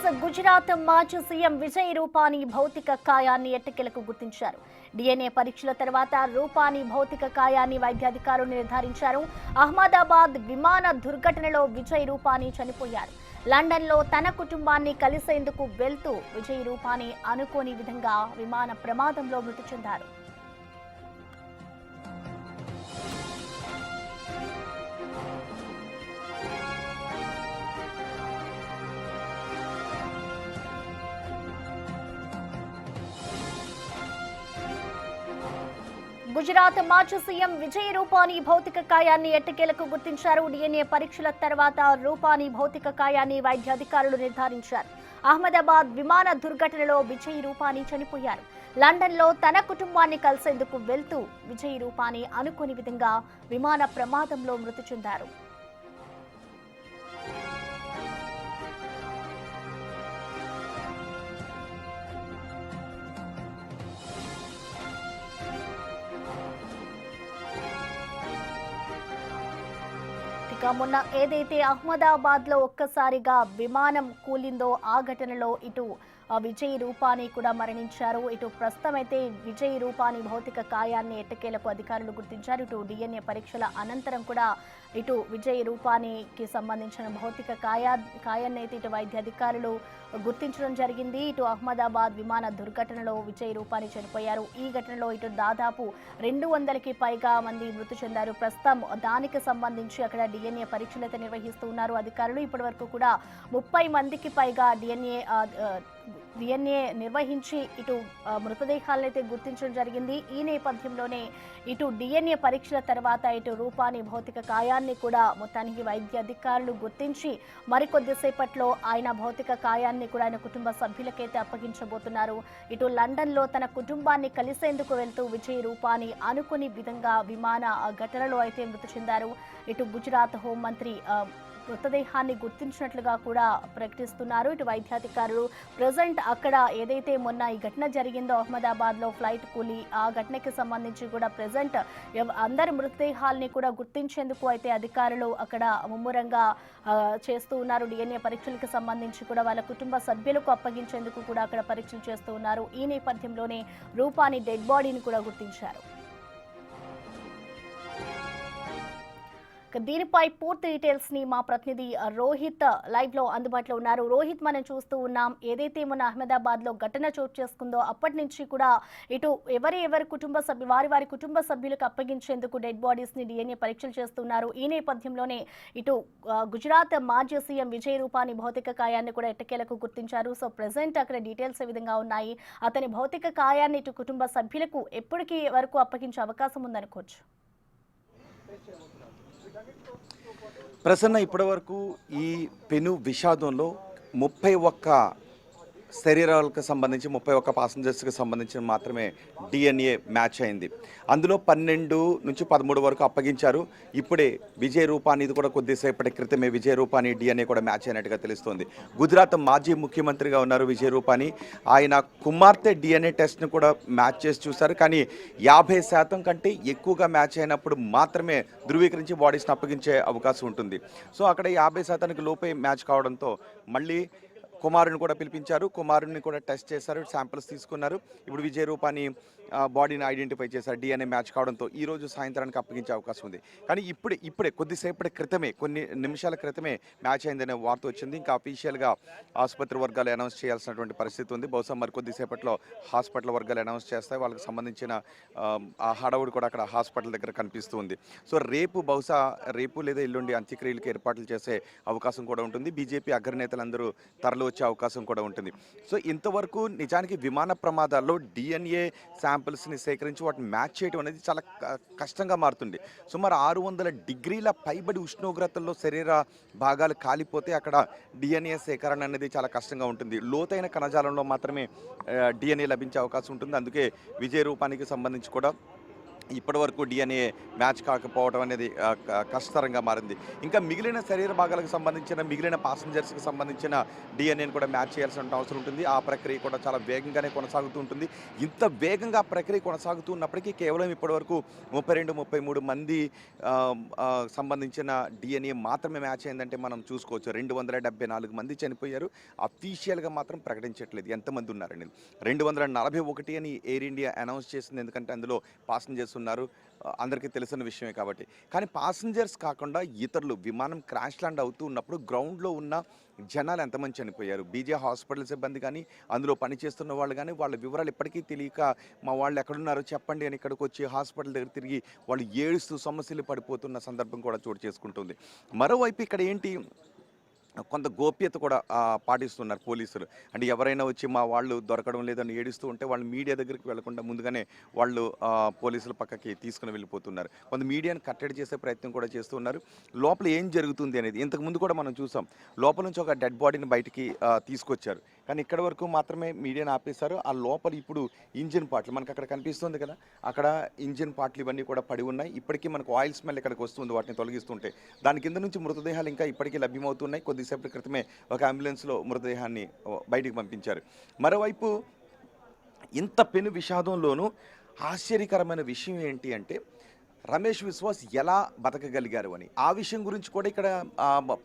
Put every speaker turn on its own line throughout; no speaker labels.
గుజరాత్ మాజీ సీఎం విజయ్ రూపానీ భౌతిక కాయాన్ని ఎట్టకేలకు గుర్తించారు. డిఎన్ఏ పరీక్షల తర్వాత రూపానీ భౌతిక కాయాన్ని వైద్యాధికారులు నిర్ధారించారు. అహ్మదాబాద్ విమాన దుర్ఘటనలో విజయ్ రూపానీ చనిపోయారు. లండన్లో తన కుటుంబాన్ని కలిసేందుకు వెళ్తూ విజయ్ రూపానీ అనుకోని విధంగా విమాన ప్రమాదంలో మృతి చెందారు. గుజరాత్ మాజీ సీఎం విజయ్ రూపానీ భౌతిక కాయాన్ని ఎట్టకేలకు గుర్తించారు. డిఎన్ఏ పరీక్షల తర్వాత రూపానీ భౌతిక కాయాన్ని వైద్యాధికారులు నిర్ధారించారు. అహ్మదాబాద్ విమాన దుర్ఘటనలో విజయ్ రూపానీ చనిపోయారు. లండన్లో తన కుటుంబాన్ని కలిసేందుకు వెళ్తూ విజయ్ రూపానీ అనుకోని విధంగా విమాన ప్రమాదంలో మృతి చెందారు. మొన్న ఏదైతే అహ్మదాబాద్ లో ఒక్కసారిగా విమానం కూలిందో ఆ ఘటనలో ఇటు విజయ్ రూపానీ కూడా మరణించారు. ఇటు ప్రస్తుతం అయితే విజయ్ రూపానీ భౌతిక కాయాన్ని ఎట్టకేలకు అధికారులు గుర్తించారు. ఇటు డిఎన్ఏ పరీక్షల అనంతరం కూడా ఇటు విజయ్ రూపానీకి సంబంధించిన భౌతిక కాయాన్ని అయితే ఇటు వైద్య అధికారులు గుర్తించడం జరిగింది. ఇటు అహ్మదాబాద్ విమాన దుర్ఘటనలో విజయ్ రూపానీ చనిపోయారు. ఈ ఘటనలో ఇటు దాదాపు 200కి పైగా మంది మృతి చెందారు. ప్రస్తుతం దానికి సంబంధించి అక్కడ డిఎన్ఏ పరీక్షలు అయితే నిర్వహిస్తూ ఉన్నారు అధికారులు. ఇప్పటి వరకు కూడా 30 మందికి పైగా డిఎన్ఏ నిర్వహించి ఇటు మృతదేహాలను అయితే గుర్తించడం జరిగింది. ఈ నేపథ్యంలోనే ఇటు డిఎన్ఏ పరీక్షల తర్వాత ఇటు రూపానీ భౌతిక కాయాన్ని కూడా మొత్తానికి వైద్య అధికారులు గుర్తించి మరికొద్దిసేపట్లో ఆయన భౌతిక కాయాన్ని కూడా ఆయన కుటుంబ సభ్యులకైతే అప్పగించబోతున్నారు. ఇటు లండన్లో తన కుటుంబాన్ని కలిసేందుకు వెళ్తూ విజయ్ రూపానీ అనుకుని విధంగా విమాన ఘటనలో అయితే మృతి చెందారు. ఇటు గుజరాత్ హోంమంత్రి మృతదేహాన్ని గుర్తించినట్లుగా కూడా ప్రకటిస్తున్నారు ఇటు వైద్యాధికారులు. ప్రజెంట్ అక్కడ ఏదైతే మొన్న ఈ ఘటన జరిగిందో అహ్మదాబాద్లో ఫ్లైట్ కూలి ఆ ఘటనకి సంబంధించి కూడా ప్రజెంట్ అందరి మృతదేహాల్ని కూడా గుర్తించేందుకు అయితే అధికారులు అక్కడ ముమ్మరంగా చేస్తూ ఉన్నారు. డిఎన్ఏ పరీక్షలకు సంబంధించి కూడా వాళ్ళ కుటుంబ సభ్యులకు అప్పగించేందుకు కూడా అక్కడ పరీక్షలు చేస్తూ ఉన్నారు. ఈ నేపథ్యంలోనే రూపానీ డెడ్ బాడీని కూడా గుర్తించారు. దీనిపై పూర్తి డీటెయిల్స్ ని మా ప్రతినిధి రోహిత్ లైవ్ లో అందుబాటులో ఉన్నారు. రోహిత్, మనం చూస్తూ ఉన్నాం ఏదైతే మొన్న అహ్మదాబాద్ లో ఘటన చోటు చేసుకుందో అప్పటి నుంచి కూడా ఇటు ఎవరి కుటుంబ సభ్యులు వారి కుటుంబ సభ్యులకు అప్పగించేందుకు డెడ్ బాడీస్ ని డిఎన్ఏ పరీక్షలు చేస్తున్నారు. ఈ నేపథ్యంలోనే ఇటు గుజరాత్ మాజీ సీఎం విజయ్ రూపానీ భౌతిక కాయాన్ని కూడా ఎట్టకేలకు గుర్తించారు. సో ప్రెసెంట్ అక్కడ డీటెయిల్స్ ఏ విధంగా ఉన్నాయి, అతని భౌతిక కాయాన్ని ఇటు కుటుంబ సభ్యులకు ఎప్పటికీ వరకు అప్పగించే అవకాశం ఉందనుకోవచ్చు?
ప్రసన్న, ఇప్పటి వరకు ఈ పెను విషాదంలో 31 శరీరాలకు సంబంధించి 31 పాసెంజర్స్కి సంబంధించిన మాత్రమే డిఎన్ఏ మ్యాచ్ అయింది. అందులో 12 నుంచి 13 వరకు అప్పగించారు. ఇప్పుడే విజయ్ రూపానీది కూడా కొద్దిసేపటి క్రితమే విజయ్ రూపానీ డిఎన్ఏ కూడా మ్యాచ్ అయినట్టుగా తెలుస్తోంది. గుజరాత్ మాజీ ముఖ్యమంత్రిగా ఉన్నారు విజయ్ రూపానీ. ఆయన కుమార్తె డిఎన్ఏ టెస్ట్ను కూడా మ్యాచ్ చేసి చూశారు. కానీ 50% కంటే ఎక్కువగా మ్యాచ్ అయినప్పుడు మాత్రమే ధృవీకరించి బాడీస్ని అప్పగించే అవకాశం ఉంటుంది. సో అక్కడ 50%కి లోపే మ్యాచ్ కావడంతో మళ్ళీ కుమారుని కూడా పిలిపించారు. కుమారుని కూడా టెస్ట్ చేశారు, శాంపిల్స్ తీసుకున్నారు. ఇప్పుడు విజయ్ రూపానీ బాడీని ఐడెంటిఫై చేశారు. డిఎన్ఏ మ్యాచ్ కావడంతో ఈరోజు సాయంత్రానికి అప్పగించే అవకాశం ఉంది. కానీ ఇప్పుడే కొద్దిసేపటి క్రితమే, కొన్ని నిమిషాల క్రితమే మ్యాచ్ అయిందనే వార్త వచ్చింది. ఇంకా అఫీషియల్గా ఆసుపత్రి వర్గాలు అనౌన్స్ చేయాల్సినటువంటి పరిస్థితి ఉంది. బహుశా మరి కొద్దిసేపట్లో హాస్పిటల్ వర్గాలు అనౌన్స్ చేస్తాయి. వాళ్ళకి సంబంధించిన హడావుడి కూడా అక్కడ హాస్పిటల్ దగ్గర కనిపిస్తూ ఉంది. సో బహుశా రేపు లేదా ఎల్లుండి అంత్యక్రియలకు ఏర్పాట్లు చేసే అవకాశం కూడా ఉంటుంది. బీజేపీ అగ్రనేతలందరూ తరలి వచ్చే అవకాశం కూడా ఉంటుంది. సో ఇంతవరకు నిజానికి విమాన ప్రమాదాల్లో డిఎన్ఏ శాంపిల్స్ని సేకరించి వాటిని మ్యాచ్ చేయడం అనేది చాలా కష్టంగా మారుతుంది. సుమారు 600 డిగ్రీల పైబడి ఉష్ణోగ్రతల్లో శరీర భాగాలు కాలిపోతే అక్కడ డిఎన్ఏ సేకరణ అనేది చాలా కష్టంగా ఉంటుంది. లోతైన కణజాలంలో మాత్రమే డిఎన్ఏ లభించే అవకాశం ఉంటుంది. అందుకే విజయ్ రూపానీకి సంబంధించి కూడా ఇప్పటి వరకు డిఎన్ఏ మ్యాచ్ కాకపోవడం అనేది కష్టతరంగా మారింది. ఇంకా మిగిలిన శరీర భాగాలకు సంబంధించిన మిగిలిన పాసెంజర్స్కి సంబంధించిన డిఎన్ఏని కూడా మ్యాచ్ చేయాల్సిన అవసరం ఉంటుంది. ఆ ప్రక్రియ కూడా చాలా వేగంగానే కొనసాగుతూ ఉంటుంది. ఇంత వేగంగా ఆ ప్రక్రియ కొనసాగుతూ ఉన్నప్పటికీ కేవలం ఇప్పటివరకు 32, 33 మంది సంబంధించిన డిఎన్ఏ మాత్రమే మ్యాచ్ అయిందంటే మనం చూసుకోవచ్చు. 274 మంది చనిపోయారు. అఫీషియల్గా మాత్రం ప్రకటించట్లేదు ఎంతమంది ఉన్నారని. 241 అని ఎయిర్ ఇండియా అనౌన్స్ చేసింది. ఎందుకంటే అందులో పాసెంజర్స్ ఉన్నారు, అందరికీ తెలిసిన విషయమే కాబట్టి. కానీ పాసెంజర్స్ కాకుండా ఇతరులు విమానం క్రాష్ ల్యాండ్ అవుతూ ఉన్నప్పుడు గ్రౌండ్లో ఉన్న జనాలు ఎంతమంది చనిపోయారు, బీజే హాస్పిటల్ సిబ్బంది కానీ అందులో పనిచేస్తున్న వాళ్ళు కానీ వాళ్ళ వివరాలు ఎప్పటికీ తెలియక మా వాళ్ళు ఎక్కడున్నారో చెప్పండి అని ఇక్కడికి వచ్చి హాస్పిటల్ దగ్గర తిరిగి వాళ్ళు ఏడుస్తూ సమస్యలు పడిపోతున్న సందర్భం కూడా చోటు చేసుకుంటుంది. మరోవైపు ఇక్కడ ఏంటి, కొంత గోప్యత కూడా పాటిస్తున్నారు పోలీసులు. అంటే ఎవరైనా వచ్చి మా వాళ్ళు దొరకడం లేదని ఏడుస్తూ ఉంటే వాళ్ళు మీడియా దగ్గరికి వెళ్లకుండా ముందుగానే వాళ్ళు పోలీసుల పక్కకి తీసుకుని వెళ్ళిపోతున్నారు. కొంత మీడియాని కట్టడి చేసే ప్రయత్నం కూడా చేస్తూ ఉన్నారు. లోపల ఏం జరుగుతుంది అనేది ఇంతకుముందు కూడా మనం చూసాం. లోపల నుంచి ఒక డెడ్ బాడీని బయటికి తీసుకొచ్చారు. కానీ ఇక్కడ వరకు మాత్రమే మీడియాని ఆపేశారు. ఆ లోపల ఇప్పుడు ఇంజిన్ పార్ట్లు మనకు అక్కడ కనిపిస్తుంది కదా, అక్కడ ఇంజిన్ పార్ట్లు ఇవన్నీ కూడా పడి ఉన్నాయి. ఇప్పటికీ మనకు ఆయిల్ స్మెల్ ఇక్కడికి వస్తుంది వాటిని తొలగిస్తుంటే. దాని కింద నుంచి మృతదేహాలు ఇంకా ఇప్పటికీ లభ్యమవుతున్నాయి. కొద్దిసేపటి క్రితమే ఒక అంబులెన్స్లో మృతదేహాన్ని బయటికి పంపించారు. మరోవైపు ఇంత పెను విషాదంలోనూ ఆశ్చర్యకరమైన విషయం ఏంటి అంటే రమేష్ విశ్వాస్ ఎలా బతకగలిగారు అని. ఆ విషయం గురించి కూడా ఇక్కడ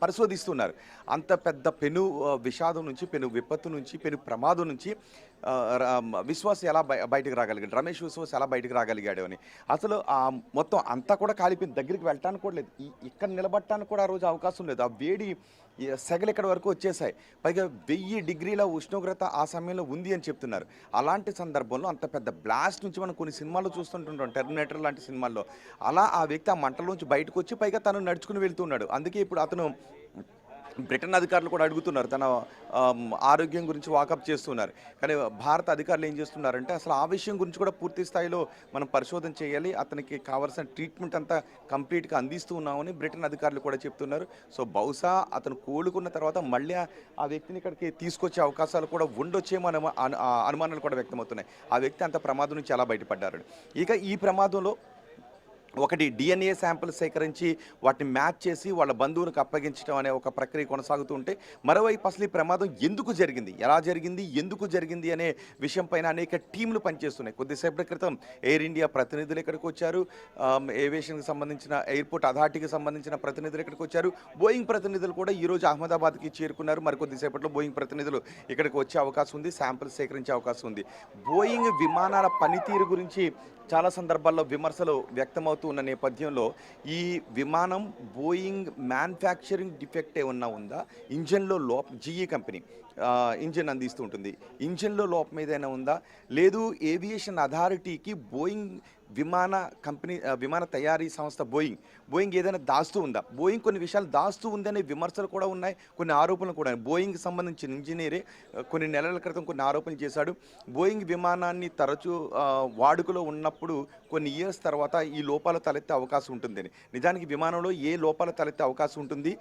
పరిశోధిస్తున్నారు. అంత పెద్ద పెను విషాదం నుంచి, పెను విపత్తు నుంచి, పెను ప్రమాదం నుంచి విశ్వాస్ ఎలా బయటకు రాగలిగాడు, రమేష్ విశ్వాస్ ఎలా బయటకు రాగలిగాడు అని. అసలు మొత్తం అంతా కూడా కాలిపోయింది. దగ్గరికి వెళ్ళటానికి కూడా లేదు, ఇక్కడ నిలబడటానికి కూడా ఆ రోజు అవకాశం లేదు. ఆ వేడి సెగలు ఇక్కడ వరకు వచ్చేసాయి. పైగా 1000 డిగ్రీల ఉష్ణోగ్రత ఆ సమయంలో ఉంది అని చెప్తున్నారు. అలాంటి సందర్భంలో అంత పెద్ద బ్లాస్ట్ నుంచి మనం కొన్ని సినిమాల్లో చూస్తుంటుంటాం, టెర్మినేటర్ లాంటి సినిమాల్లో. అలా ఆ వ్యక్తి ఆ మంటలోంచి బయటకు వచ్చి పైగా తను నడుచుకుని వెళ్తున్నాడు. అందుకే ఇప్పుడు అతను బ్రిటన్ అధికారులు కూడా అడుగుతున్నారు, తన ఆరోగ్యం గురించి వాకప్ చేస్తున్నారు. కానీ భారత అధికారులు ఏం చేస్తున్నారంటే అసలు ఆ విషయం గురించి కూడా పూర్తి స్థాయిలో మనం పరిశోధన చేయాలి, అతనికి కావాల్సిన ట్రీట్మెంట్ అంతా కంప్లీట్గా అందిస్తూ ఉన్నామని బ్రిటన్ అధికారులు కూడా చెప్తున్నారు. సో బహుశా అతను కోలుకున్న తర్వాత మళ్ళీ ఆ వ్యక్తిని ఇక్కడికి తీసుకొచ్చే అవకాశాలు కూడా ఉండొచ్చేమో అనుమానాలు కూడా వ్యక్తమవుతున్నాయి. ఆ వ్యక్తి అంత ప్రమాదం నుంచి ఎలా బయటపడ్డారు. ఇక ఈ ప్రమాదంలో ఒకటి డిఎన్ఏ శాంపిల్ సేకరించి వాటిని మ్యాచ్ చేసి వాళ్ళ బంధువులకు అప్పగించడం అనే ఒక ప్రక్రియ కొనసాగుతూ ఉంటే, మరోవైపు అసలు ఈ ప్రమాదం ఎందుకు జరిగింది, ఎలా జరిగింది, ఎందుకు జరిగింది అనే విషయం పైన అనేక టీంలు పనిచేస్తున్నాయి. కొద్దిసేపటి క్రితం ఎయిర్ ఇండియా ప్రతినిధులు ఇక్కడికి వచ్చారు, ఏవియేషన్కి సంబంధించిన ఎయిర్పోర్ట్ అథారిటీకి సంబంధించిన ప్రతినిధులు ఇక్కడికి వచ్చారు, బోయింగ్ ప్రతినిధులు కూడా ఈరోజు అహ్మదాబాద్కి చేరుకున్నారు. మరికొద్దిసేపట్లో బోయింగ్ ప్రతినిధులు ఇక్కడికి వచ్చే అవకాశం ఉంది, శాంపిల్ సేకరించే అవకాశం ఉంది. బోయింగ్ విమానాల పనితీరు గురించి చాలా సందర్భాల్లో విమర్శలు వ్యక్తమవుతూ ఉన్న నేపథ్యంలో ఈ విమానం బోయింగ్ మ్యానుఫ్యాక్చరింగ్ డిఫెక్ట్ ఏమన్నా ఉందా, ఇంజన్లో జీఈ కంపెనీ ఇంజిన్ అందిస్తూ ఉంటుంది, ఇంజిన్లో లోపం ఏదైనా ఉందా, లేదు ఏవియేషన్ అథారిటీకి బోయింగ్ విమాన కంపెనీ విమాన తయారీ సంస్థ బోయింగ్ ఏదైనా దాస్తూ ఉందా, బోయింగ్ కొన్ని విషయాలు దాస్తూ ఉందనే విమర్శలు కూడా ఉన్నాయి, కొన్ని ఆరోపణలు కూడా. బోయింగ్కి సంబంధించిన ఇంజనీరే కొన్ని నెలల క్రితం కొన్ని ఆరోపణలు చేశాడు. బోయింగ్ విమానాన్ని తరచూ వాడుకలో ఉన్నప్పుడు కొన్ని ఇయర్స్ తర్వాత ఈ లోపాలు తలెత్తే అవకాశం ఉంటుందని. నిజానికి విమానంలో ఏ లోపాలు తలెత్తే అవకాశం ఉంటుంది,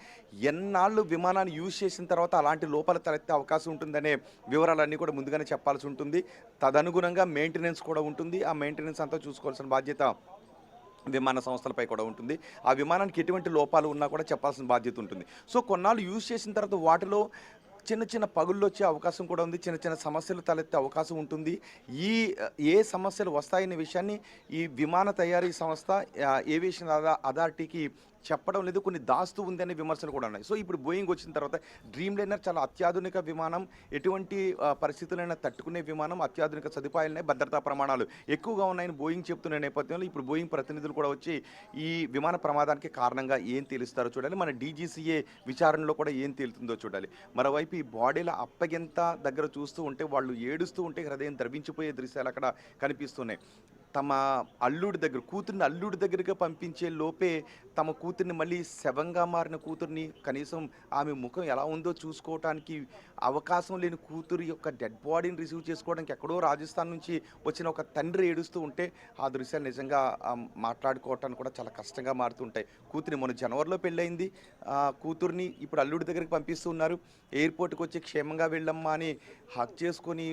ఎన్నాళ్ళు విమానాన్ని యూజ్ చేసిన తర్వాత అలాంటి లోపాలు తలెత్తే అవకాశం ఉంటుందనే వివరాలన్నీ కూడా ముందుగానే చెప్పాల్సి ఉంటుంది. తదనుగుణంగా మెయింటెనెన్స్ కూడా ఉంటుంది. ఆ మెయింటెనెన్స్ అంతా చూసుకోవాల్సిన బాధ్యత విమాన సంస్థలపై కూడా ఉంటుంది. ఆ విమానానికి ఎటువంటి లోపాలు ఉన్నా కూడా చెప్పాల్సిన బాధ్యత ఉంటుంది. సో కొన్నాళ్ళు యూజ్ చేసిన తర్వాత వాటిలో చిన్న చిన్న పగుళ్ళు వచ్చే అవకాశం కూడా ఉంది, చిన్న చిన్న సమస్యలు తలెత్తే అవకాశం ఉంటుంది. ఏ సమస్యలు వస్తాయనే విషయాన్ని ఈ విమాన తయారీ సంస్థ ఏవియేషన్ అథారిటీకి చెప్పడం లేదు, కొన్ని దాస్తూ ఉంది అనే విమర్శలు కూడా ఉన్నాయి. సో ఇప్పుడు బోయింగ్ వచ్చిన తర్వాత డ్రీమ్ లైనర్ చాలా అత్యాధునిక విమానం, ఎటువంటి పరిస్థితులైనా తట్టుకునే విమానం, అత్యాధునిక సదుపాయాలున్నాయి, భద్రతా ప్రమాణాలు ఎక్కువగా ఉన్నాయని బోయింగ్ చెప్తున్న నేపథ్యంలో ఇప్పుడు బోయింగ్ ప్రతినిధులు కూడా వచ్చి ఈ విమాన ప్రమాదానికి కారణంగా ఏం తేలుస్తారో చూడాలి, మన డీజీసీఏ విచారణలో కూడా ఏం తేలుతుందో చూడాలి. మరోవైపు ఈ బాడీల అప్పగింత దగ్గర చూస్తూ ఉంటే వాళ్ళు ఏడుస్తూ ఉంటే హృదయం ద్రవించిపోయే దృశ్యాలు అక్కడ కనిపిస్తున్నాయి. తమ అల్లుడి దగ్గర కూతుర్ని అల్లుడి దగ్గరికి పంపించే లోపే తమ కూతుర్ని మళ్ళీ శవంగా మారిన కూతుర్ని కనీసం ఆమె ముఖం ఎలా ఉందో చూసుకోవటానికి అవకాశం లేని కూతురు యొక్క డెడ్ బాడీని రిసీవ్ చేసుకోవడానికి ఎక్కడో రాజస్థాన్ నుంచి వచ్చిన ఒక తండ్రి ఏడుస్తూ ఉంటే ఆ దృశ్యాలు నిజంగా మాట్లాడుకోవటానికి కూడా చాలా కష్టంగా మారుతుంటాయి. కూతురిని మొన్న జనవరిలో పెళ్ళయింది, కూతుర్ని ఇప్పుడు అల్లుడి దగ్గరికి పంపిస్తూ ఉన్నారు. ఎయిర్పోర్ట్కి వచ్చి క్షేమంగా వెళ్ళమ్మా అని హక్ చేసుకొని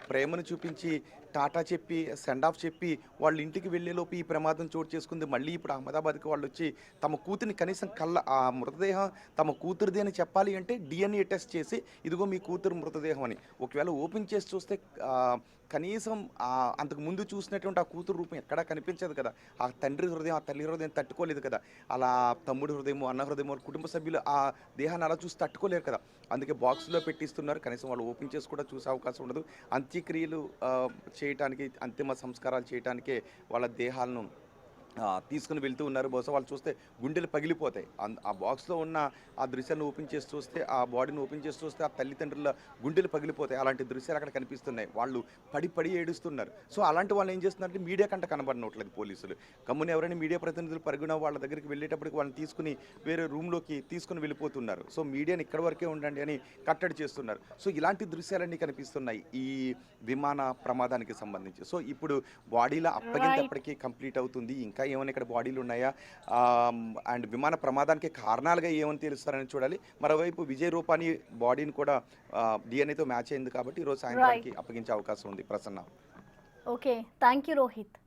ప్రేమను చూపించి టాటా చెప్పి సెండ్ ఆఫ్ చెప్పి వాళ్ళ ఇంటికి వెళ్ళేలోపు ఈ ప్రమాదం చోటు చేసుకుంది. మళ్ళీ ఇప్పుడు అహ్మదాబాద్కి వాళ్ళు వచ్చి తమ కూతురిని కనీసం ఆ మృతదేహం తమ కూతురిది అని చెప్పాలి అంటే డిఎన్ఏ టెస్ట్ చేసి ఇదిగో మీ కూతురు మృతదేహం అని. ఒకవేళ ఓపెన్ చేసి చూస్తే కనీసం అంతకు ముందు చూసినటువంటి ఆ కూతురు రూపం ఎక్కడా కనిపించదు కదా. ఆ తండ్రి హృదయం ఆ తల్లి హృదయం తట్టుకోలేదు కదా. అలా తమ్ముడి హృదయం అన్న హృదయం కుటుంబ సభ్యులు ఆ దేహాన్ని అలా చూసి తట్టుకోలేరు కదా. అందుకే బాక్స్లో పెట్టిస్తున్నారు. కనీసం వాళ్ళు ఓపెన్ చేసి కూడా చూసే అవకాశం ఉండదు. అంత్యక్రియలు చేయటానికి అంతిమ సంస్కారాలు చేయటానికే వాళ్ళ దేహాలను తీసుకుని వెళ్తూ ఉన్నారు. బహుశా వాళ్ళు చూస్తే గుండెలు పగిలిపోతాయి. ఆ బాక్స్లో ఉన్న ఆ దృశ్యాన్ని ఓపెన్ చేసి చూస్తే ఆ బాడీని ఓపెన్ చేసి చూస్తే ఆ తల్లిదండ్రుల గుండెలు పగిలిపోతాయి. అలాంటి దృశ్యాలు అక్కడ కనిపిస్తున్నాయి. వాళ్ళు పడి పడి ఏడుస్తున్నారు. సో అలాంటి వాళ్ళు ఏం చేస్తున్నారంటే మీడియా కంట కనబడనట్లేదు పోలీసులు. కమ్ముని ఎవరైనా మీడియా ప్రతినిధులు పరుగున వాళ్ళ దగ్గరికి వెళ్ళేటప్పటికి వాళ్ళని తీసుకుని వేరే రూమ్లోకి తీసుకుని వెళ్ళిపోతున్నారు. సో మీడియాని ఇక్కడ వరకే ఉండండి అని కట్టడి చేస్తున్నారు. సో ఇలాంటి దృశ్యాలన్నీ కనిపిస్తున్నాయి ఈ విమాన ప్రమాదానికి సంబంధించి. సో ఇప్పుడు బాడీల అప్పగింత ఎప్పటికీ కంప్లీట్ అవుతుంది. ఇంకా ఏమైనా ఇక్కడ బాడీలు ఉన్నాయా అండ్ విమాన ప్రమాదానికి కారణాలుగా ఏమని తెలుస్తారని చూడాలి. మరోవైపు విజయ్ రూపాని బాడీని కూడా డిఎన్ఏతో మ్యాచ్ అయింది కాబట్టి ఈరోజు సాయంత్రానికి అప్పగించే అవకాశం ఉంది. Prasanna.
Okay, thank you Rohit.